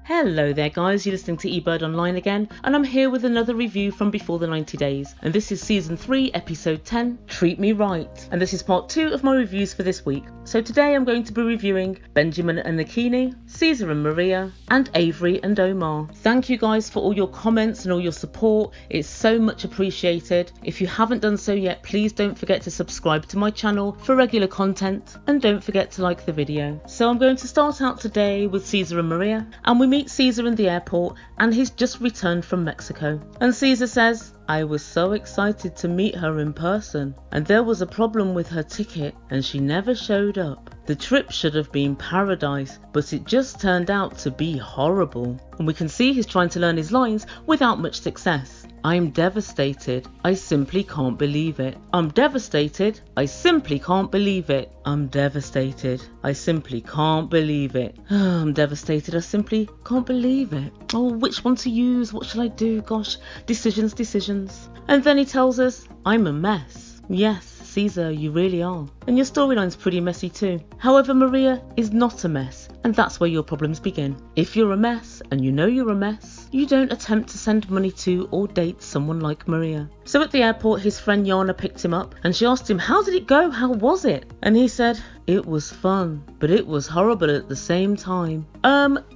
Hello there guys, you're listening to Ebird Online again, and I'm here with another review from Before the 90 Days, and this is Season 3, Episode 10, Treat Me Right, and this is part 2 of my reviews for this week. So today I'm going to be reviewing Benjamin and Akinyi, Caesar and Maria, and Avery and Omar. Thank you guys for all your comments and all your support, it's so much appreciated. If you haven't done so yet, please don't forget to subscribe to my channel for regular content, and don't forget to like the video. So I'm going to start out today with Caesar and Maria, and we meet Caesar in the airport and he's just returned from Mexico. And Caesar says, "I was so excited to meet her in person, and there was a problem with her ticket and she never showed up. The trip should have been paradise, but it just turned out to be horrible." And we can see he's trying to learn his lines without much success. "I'm devastated. I simply can't believe it. I'm devastated. I simply can't believe it. I'm devastated. I simply can't believe it. I'm devastated. I simply can't believe it." Oh, which one to use? What shall I do? Gosh, decisions. And then he tells us, "I'm a mess." Yes, Caesar, you really are. And your storyline's pretty messy too. However, Maria is not a mess, and that's where your problems begin. If you're a mess, and you know you're a mess, you don't attempt to send money to or date someone like Maria. So at the airport, his friend Yana picked him up, and she asked him, "How did it go? How was it?" And he said, "It was fun, but it was horrible at the same time."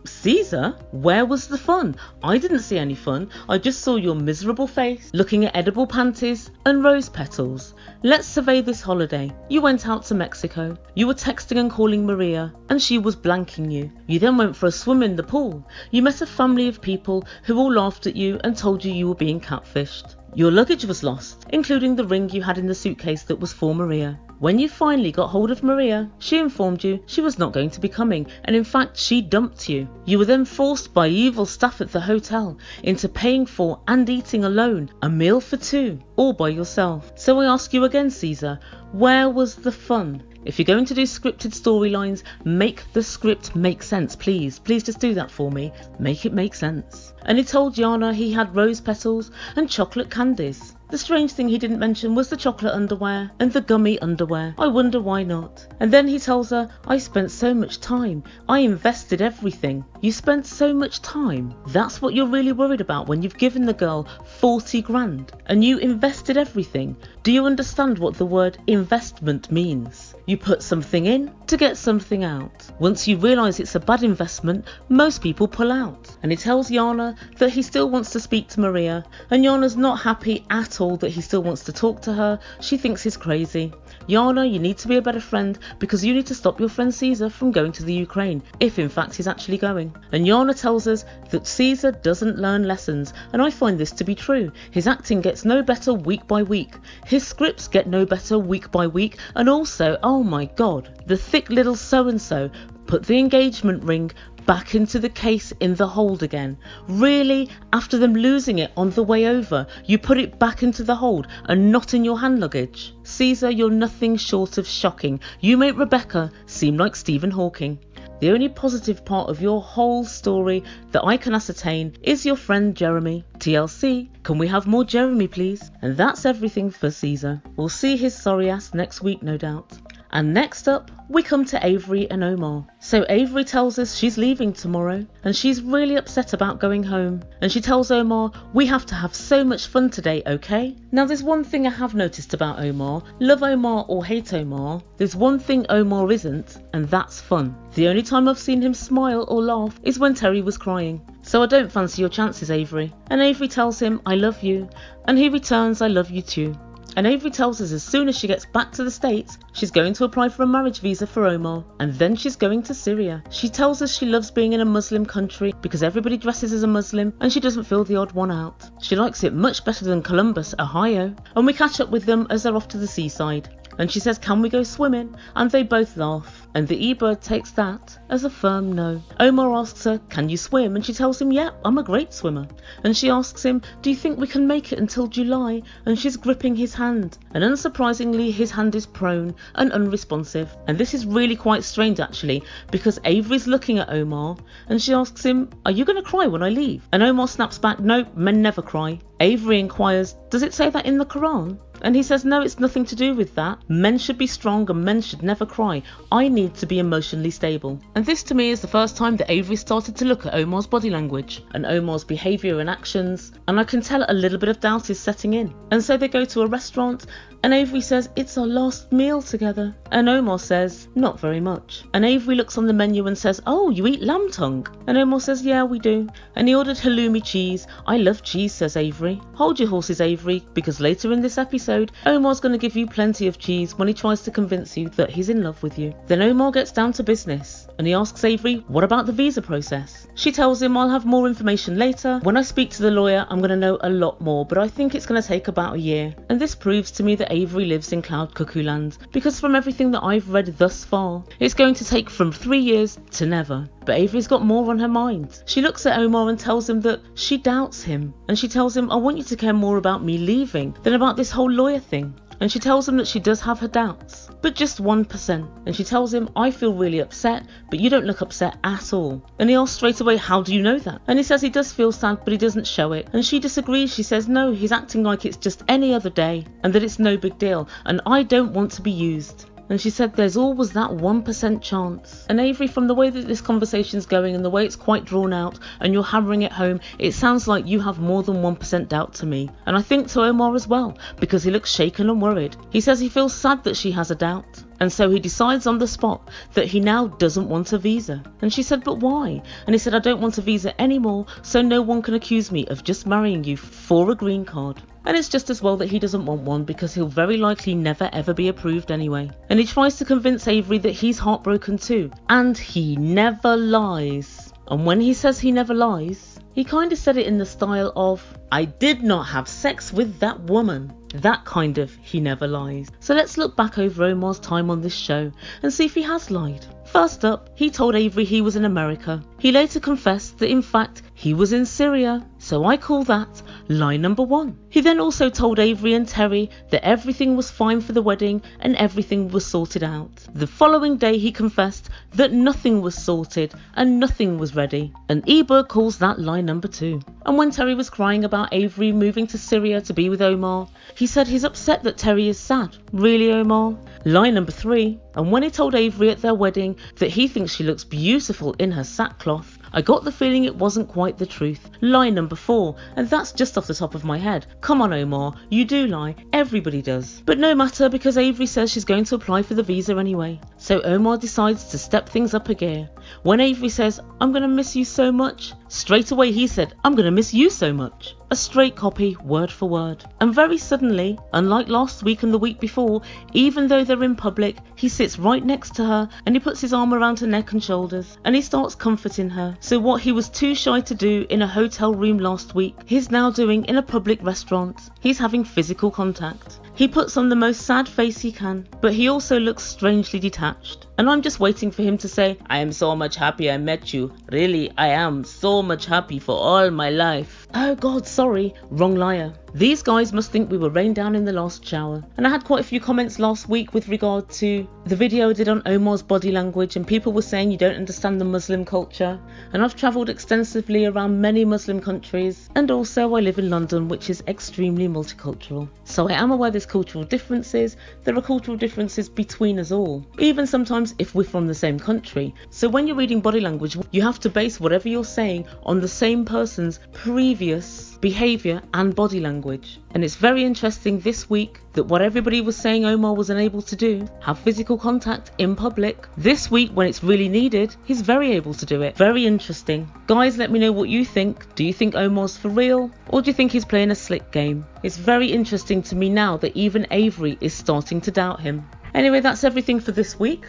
Caesar, where was the fun? I didn't see any fun. I just saw your miserable face, looking at edible panties and rose petals. Let's survey this holiday. You went out to Mexico. You were texting and calling Maria, and she was blanking you. You then went for a swim in the pool. You met a family of people who all laughed at you and told you were being catfished. Your luggage was lost, including the ring you had in the suitcase that was for Maria. When you finally got hold of Maria, she informed you she was not going to be coming, and in fact she dumped you. You were then forced by evil staff at the hotel into paying for and eating alone a meal for two, all by yourself. So I ask you again, Caesar, where was the fun? If you're going to do scripted storylines, make the script make sense, please. Please just do that for me. Make it make sense. And he told Yana he had rose petals and chocolate candies. The strange thing he didn't mention was the chocolate underwear and the gummy underwear. I wonder why not. And then he tells her, "I spent so much time. I invested everything." You spent so much time? That's what you're really worried about when you've given the girl 40 grand and you invested everything? Do you understand what the word investment means? You put something in to get something out. Once you realise it's a bad investment, most people pull out. And he tells Yana that he still wants to speak to Maria, and Yana's not happy at all that he still wants to talk to her. She thinks he's crazy. "Yana, you need to be a better friend because you need to stop your friend Caesar from going to the Ukraine, if in fact he's actually going." And Yana tells us that Caesar doesn't learn lessons, and I find this to be true. His acting gets no better week by week. His scripts get no better week by week, and also, oh my god, the thick little so-and-so put the engagement ring back into the case in the hold again. Really? After them losing it on the way over, you put it back into the hold and not in your hand luggage? Caesar, you're nothing short of shocking. You make Rebecca seem like Stephen Hawking. The only positive part of your whole story that I can ascertain is your friend Jeremy. TLC, can we have more Jeremy please? And that's everything for Caesar. We'll see his sorry ass next week, no doubt. And next up, we come to Avery and Omar. So Avery tells us she's leaving tomorrow, and she's really upset about going home. And she tells Omar, "We have to have so much fun today, okay?" Now there's one thing I have noticed about Omar. Love Omar or hate Omar, there's one thing Omar isn't, and that's fun. The only time I've seen him smile or laugh is when Terry was crying. So I don't fancy your chances, Avery. And Avery tells him, "I love you," and he returns, "I love you too." And Avery tells us as soon as she gets back to the States, she's going to apply for a marriage visa for Omar, and then she's going to Syria. She tells us she loves being in a Muslim country because everybody dresses as a Muslim and she doesn't feel the odd one out. She likes it much better than Columbus, Ohio. And we catch up with them as they're off to the seaside. And she says, "Can we go swimming?" And they both laugh. And the E-Bird takes that as a firm no. Omar asks her, "Can you swim?" And she tells him, "Yeah, I'm a great swimmer." And she asks him, "Do you think we can make it until July?" And she's gripping his hand. And unsurprisingly, his hand is prone and unresponsive. And this is really quite strange actually, because Avery's looking at Omar and she asks him, "Are you going to cry when I leave?" And Omar snaps back, "No, men never cry." Avery inquires, "Does it say that in the Quran?" And he says, no, it's nothing to do with that. Men should be strong and men should never cry. I need to be emotionally stable. And this to me is the first time that Avery started to look at Omar's body language and Omar's behaviour and actions, and I can tell a little bit of doubt is setting in. And so they go to a restaurant and Avery says, it's our last meal together. And Omar says, not very much. And Avery looks on the menu and says, oh, you eat lamb tongue? And Omar says, yeah, we do. And he ordered halloumi cheese. I love cheese, says Avery. Hold your horses, Avery, because later in this episode, Omar's going to give you plenty of cheese when he tries to convince you that he's in love with you. Then Omar gets down to business and he asks Avery, what about the visa process? She tells him, I'll have more information later. When I speak to the lawyer, I'm going to know a lot more, but I think it's going to take about a year. And this proves to me that Avery lives in Cloud Cuckoo Land, because from everything that I've read thus far, it's going to take from 3 years to never. But Avery's got more on her mind. She looks at Omar and tells him that she doubts him. And she tells him, I want you to care more about me leaving than about this whole lawyer thing. And she tells him that she does have her doubts, but just 1%. And she tells him, I feel really upset, but you don't look upset at all. And he asks straight away, how do you know that? And he says he does feel sad, but he doesn't show it. And she disagrees. She says, no, he's acting like it's just any other day and that it's no big deal. And I don't want to be used. And she said there's always that 1% chance. And Avery, from the way that this conversation's going and the way it's quite drawn out and you're hammering it home, it sounds like you have more than 1% doubt to me. And I think to Omar as well, because he looks shaken and worried. He says he feels sad that she has a doubt. And so he decides on the spot that he now doesn't want a visa. And she said, but why? And he said, I don't want a visa anymore, so no one can accuse me of just marrying you for a green card. And it's just as well that he doesn't want one, because he'll very likely never ever be approved anyway. And he tries to convince Avery that he's heartbroken too. And he never lies. And when he says he never lies, he kind of said it in the style of, I did not have sex with that woman. That kind of he never lies. So let's look back over Omar's time on this show and see if he has lied. First up, he told Avery he was in America. He later confessed that in fact he was in Syria. So I call that lie number 1. He then also told Avery and Terry that everything was fine for the wedding and everything was sorted out. The following day he confessed that nothing was sorted and nothing was ready. And Ebird calls that lie number 2. And when Terry was crying about Avery moving to Syria to be with Omar, he said he's upset that Terry is sad. Really, Omar? Lie number 3. And when he told Avery at their wedding that he thinks she looks beautiful in her sackcloth, I got the feeling it wasn't quite the truth. Lie number 4, and that's just off the top of my head. Come on, Omar, you do lie. Everybody does. But no matter, because Avery says she's going to apply for the visa anyway. So Omar decides to step things up a gear. When Avery says, I'm going to miss you so much, straight away he said, I'm going to miss you so much. A straight copy, word for word. And very suddenly, unlike last week and the week before, even though they're in public, he sits right next to her and he puts his arm around her neck and shoulders and he starts comforting her. So what he was too shy to do in a hotel room last week, he's now doing in a public restaurant. He's having physical contact. He puts on the most sad face he can, but he also looks strangely detached. And I'm just waiting for him to say, I am so much happy I met you. Really, I am so much happy for all my life. Oh God, sorry, wrong liar. These guys must think we were rained down in the last shower. And I had quite a few comments last week with regard to the video I did on Omar's body language, and people were saying you don't understand the Muslim culture. And I've travelled extensively around many Muslim countries, and also I live in London, which is extremely multicultural. So I am aware there's cultural differences. There are cultural differences between us all, even sometimes if we're from the same country. So when you're reading body language, you have to base whatever you're saying on the same person's previous behaviour and body language. And it's very interesting this week that what everybody was saying Omar was unable to do, have physical contact in public, this week when it's really needed, he's very able to do it. Very interesting. Guys, let me know what you think. Do you think Omar's for real, or do you think he's playing a slick game? It's very interesting to me now that even Avery is starting to doubt him. Anyway, that's everything for this week.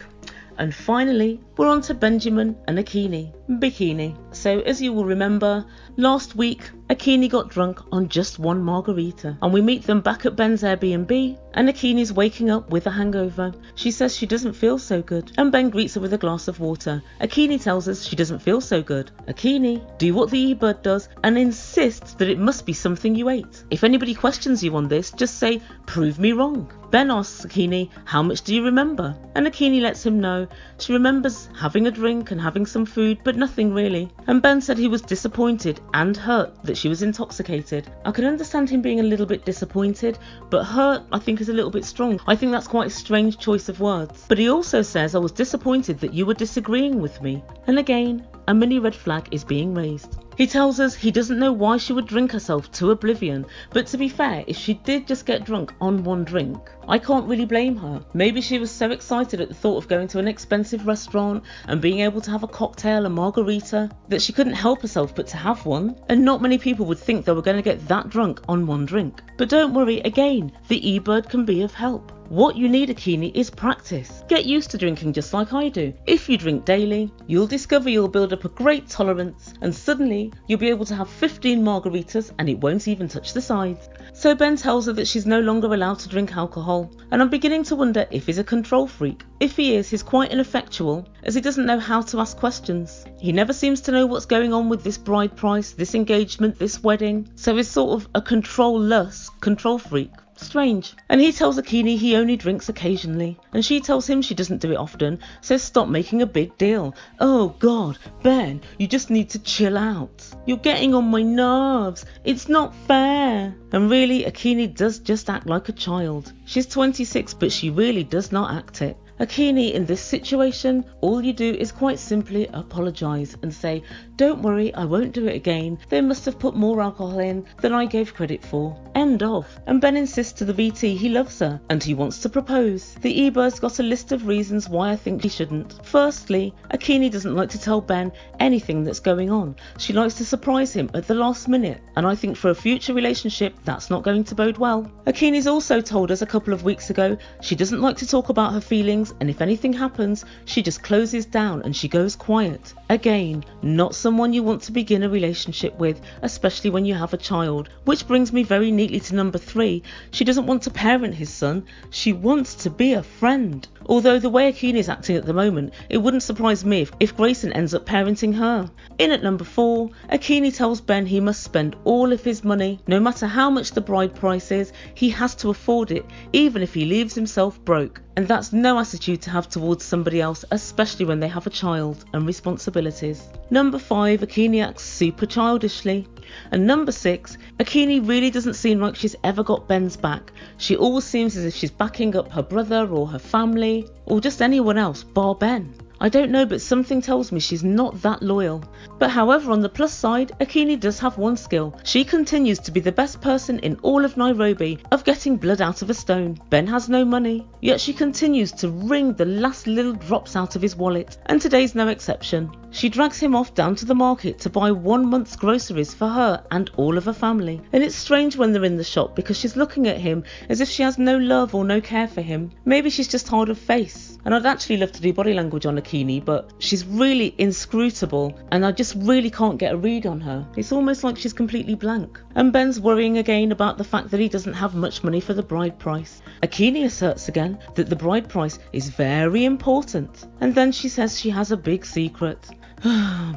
And finally, we're on to Benjamin and Akinyi. Bikini. So as you will remember, last week Akinyi got drunk on just one margarita, and we meet them back at Ben's Airbnb, and Akinyi's waking up with a hangover. She says she doesn't feel so good, and Ben greets her with a glass of water. Akinyi tells us she doesn't feel so good. Akinyi, do what the Ebird does and insist that it must be something you ate. If anybody questions you on this, just say, prove me wrong. Ben asks Akinyi, how much do you remember? And Akinyi lets him know she remembers having a drink and having some food, but nothing really. And Ben said he was disappointed and hurt that that she was intoxicated. I can understand him being a little bit disappointed, but hurt I think is a little bit strong. I think that's quite a strange choice of words. But he also says, I was disappointed that you were disagreeing with me. And again, a mini red flag is being raised. He tells us he doesn't know why she would drink herself to oblivion, but to be fair, if she did just get drunk on one drink, I can't really blame her. Maybe she was so excited at the thought of going to an expensive restaurant and being able to have a cocktail, a margarita, that she couldn't help herself but to have one. And not many people would think they were going to get that drunk on one drink. But don't worry, again, the Ebird can be of help. What you need, Akinyi, is practice. Get used to drinking just like I do. If you drink daily, you'll discover you'll build up a great tolerance, and suddenly you'll be able to have 15 margaritas and it won't even touch the sides. So Ben tells her that she's no longer allowed to drink alcohol, and I'm beginning to wonder if he's a control freak. If he is, he's quite ineffectual, as he doesn't know how to ask questions. He never seems to know what's going on with this bride price, this engagement, this wedding, so he's sort of a control-less control freak. Strange. And he tells Akinyi he only drinks occasionally, and she tells him she doesn't do it often, so stop making a big deal. Oh God, Ben, you just need to chill out. You're getting on my nerves. It's not fair. And really, Akinyi does just act like a child. She's 26, but she really does not act it. Akinyi, in this situation, all you do is quite simply apologise and say, don't worry, I won't do it again. They must have put more alcohol in than I gave credit for. End of. And Ben insists to the VT he loves her and he wants to propose. The Ebird's got a list of reasons why I think he shouldn't. Firstly, Akinyi doesn't like to tell Ben anything that's going on. She likes to surprise him at the last minute, and I think for a future relationship that's not going to bode well. Akinyi's also told us a couple of weeks ago she doesn't like to talk about her feelings, and if anything happens, she just closes down and she goes quiet. Again, not someone you want to begin a relationship with, especially when you have a child. Which brings me very neatly to number 3. She doesn't want to parent his son, she wants to be a friend. Although the way Akinyi is acting at the moment, it wouldn't surprise me if Grayson ends up parenting her. In at number 4, Akinyi tells Ben he must spend all of his money. No matter how much the bride price is, he has to afford it, even if he leaves himself broke. And that's no attitude to have towards somebody else, especially when they have a child and responsibilities. Number 5, Akinyi acts super childishly. And number 6, Akinyi really doesn't seem like she's ever got Ben's back. She always seems as if she's backing up her brother or her family, or just anyone else bar Ben. I don't know, but something tells me she's not that loyal. But however, on the plus side, Akinyi does have one skill. She continues to be the best person in all of Nairobi of getting blood out of a stone. Ben has no money, yet she continues to wring the last little drops out of his wallet, and today's no exception. She drags him off down to the market to buy 1 month's groceries for her and all of her family. And it's strange when they're in the shop because she's looking at him as if she has no love or no care for him. Maybe she's just hard of face. And I'd actually love to do body language on Akinyi, but she's really inscrutable and I just really can't get a read on her. It's almost like she's completely blank. And Ben's worrying again about the fact that he doesn't have much money for the bride price. Akinyi asserts again that the bride price is very important. And then she says she has a big secret.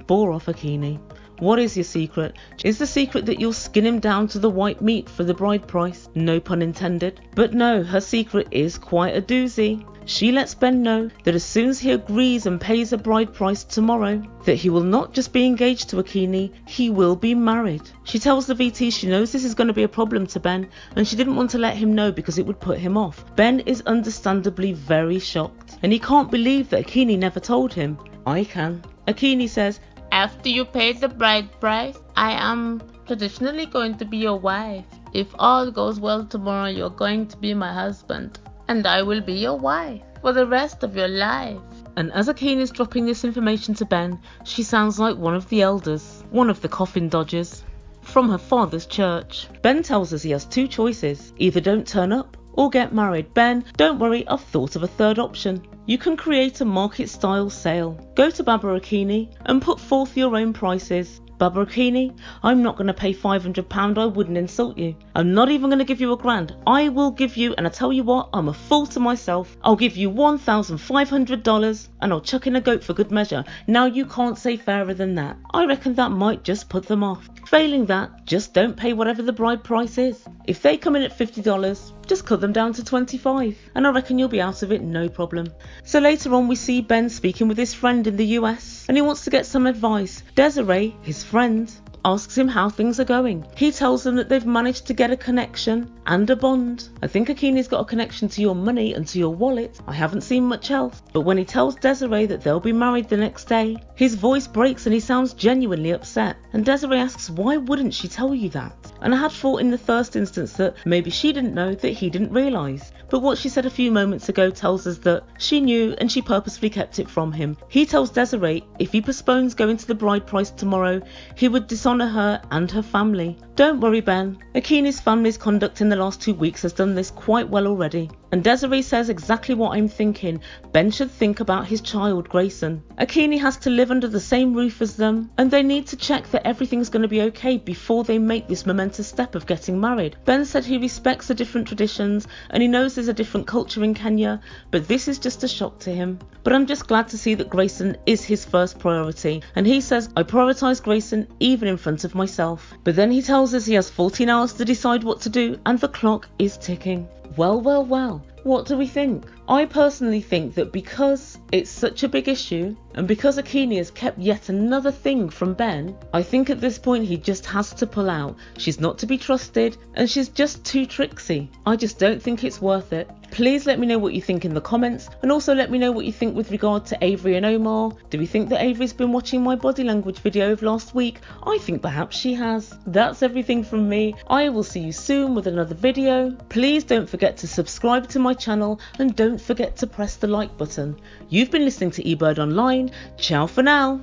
Bore off, Akinyi. What is your secret? Is the secret that you'll skin him down to the white meat for the bride price? No pun intended. But no, her secret is quite a doozy. She lets Ben know that as soon as he agrees and pays a bride price tomorrow, that he will not just be engaged to Akinyi, he will be married. She tells the VT she knows this is going to be a problem to Ben, and she didn't want to let him know because it would put him off. Ben is understandably very shocked, and he can't believe that Akinyi never told him. I can. Akinyi says, after you pay the bride price, I am traditionally going to be your wife. If all goes well tomorrow, you're going to be my husband, and I will be your wife for the rest of your life. And as Akinyi is dropping this information to Ben, she sounds like one of the elders, one of the coffin dodgers, from her father's church. Ben tells us he has 2 choices, either don't turn up or get married. Ben, don't worry, I've thought of a third option. You can create a market-style sale. Go to Baba Akinyi and put forth your own prices. Baba Akinyi, I'm not going to pay £500, I wouldn't insult you. I'm not even going to give you £1,000. I will give you, and I tell you what, I'm a fool to myself. I'll give you $1,500 and I'll chuck in a goat for good measure. Now you can't say fairer than that. I reckon that might just put them off. Failing that, just don't pay whatever the bride price is. If they come in at $50, just cut them down to $25, and I reckon you'll be out of it no problem. So later on we see Ben speaking with his friend in the US, and he wants to get some advice. Desiree, his friend, asks him how things are going. He tells them that they've managed to get a connection and a bond. I think Akinyi's got a connection to your money and to your wallet. I haven't seen much else. But when he tells Desiree that they'll be married the next day, his voice breaks and he sounds genuinely upset. And Desiree asks, why wouldn't she tell you that? And I had thought in the first instance that maybe she didn't know, that he didn't realise. But what she said a few moments ago tells us that she knew and she purposefully kept it from him. He tells Desiree if he postpones going to the bride price tomorrow, he would dishonour her and her family. Don't worry, Ben. Akinyi's family's conduct in the last 2 weeks has done this quite well already. And Desiree says exactly what I'm thinking. Ben should think about his child, Grayson. Akinyi has to live under the same roof as them, and they need to check that everything's going to be okay before they make this momentous step of getting married. Ben said he respects the different traditions and he knows there's a different culture in Kenya, but this is just a shock to him. But I'm just glad to see that Grayson is his first priority, and he says, I prioritise Grayson even in front of myself. But then he tells us he has 14 hours to decide what to do and the clock is ticking. Well, well, well, what do we think? I personally think that because it's such a big issue and because Akinyi has kept yet another thing from Ben, I think at this point he just has to pull out. She's not to be trusted and she's just too tricksy. I just don't think it's worth it. Please let me know what you think in the comments, and also let me know what you think with regard to Avery and Omar. Do we think that Avery's been watching my body language video of last week? I think perhaps she has. That's everything from me. I will see you soon with another video. Please don't forget to subscribe to my channel and don't forget to press the like button. You've been listening to Ebird Online. Ciao for now.